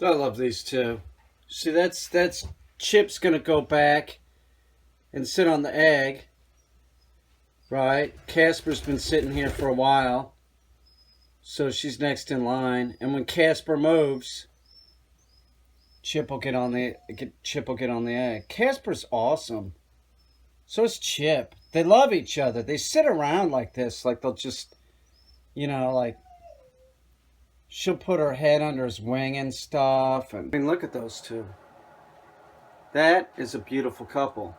I love these two. See, that's Chip's gonna go back and sit on the egg, right? Casper's been sitting here for a while, so she's next in line. And when Casper moves, Chip will get on the egg. Casper's awesome. So is Chip. They love each other. They sit around like this, like they'll just, like she'll put her head under his wing and stuff. And I mean, look at those two. That is a beautiful couple.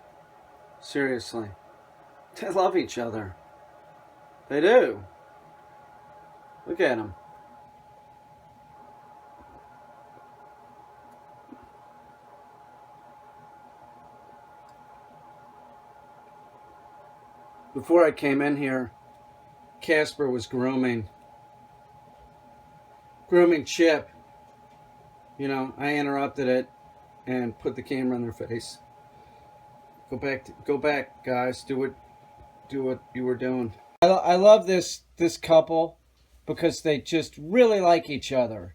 Seriously. They love each other. They do. Look at them. Before I came in here, Casper was grooming Chip. I interrupted it and put the camera in their face. Go back, guys. Do what you were doing. I love this couple because they just really like each other,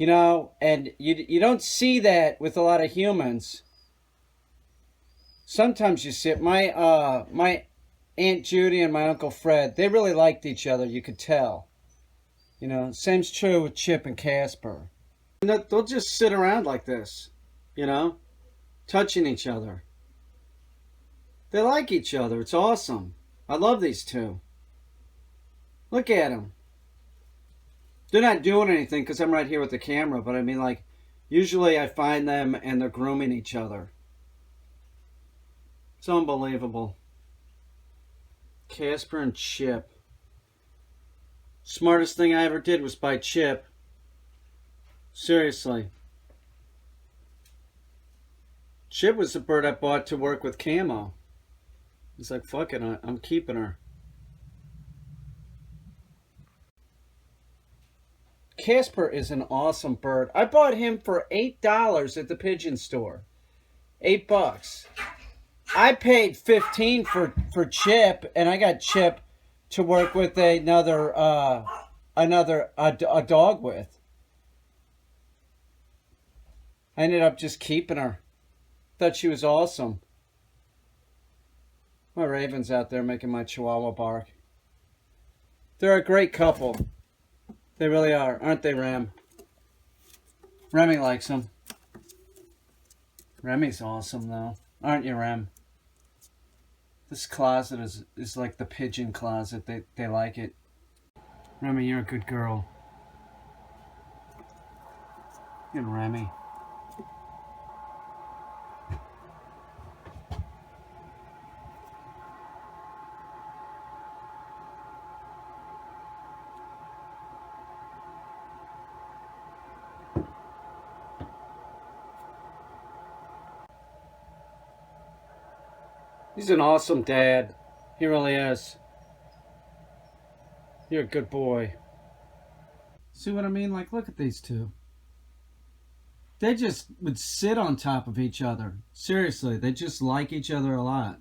and you don't see that with a lot of humans. Sometimes you see it. My Aunt Judy and my Uncle Fred, they really liked each other. You could tell. Same's true with Chip and Casper. And they'll just sit around like this, touching each other. They like each other. It's awesome. I love these two. Look at them. They're not doing anything because I'm right here with the camera, but I mean, like, usually I find them and they're grooming each other. It's unbelievable. Casper and Chip. Smartest thing I ever did was buy Chip. Seriously. Chip was the bird I bought to work with Camo. He's like, fuck it, I'm keeping her. Casper is an awesome bird. I bought him for $8 at the pigeon store. $8. I paid $15 for Chip, and I got Chip to work with a dog with. I ended up just keeping her. Thought she was awesome. My Raven's out there making my Chihuahua bark. They're a great couple. They really are, aren't they, Rem? Remy likes them. Remy's awesome, though. Aren't you, Rem? This closet is like the pigeon closet. They like it. Remy, you're a good girl. And Remy. He's an awesome dad. He really is. You're a good boy. See what I mean? Like, look at these two. They just would sit on top of each other. Seriously, they just like each other a lot.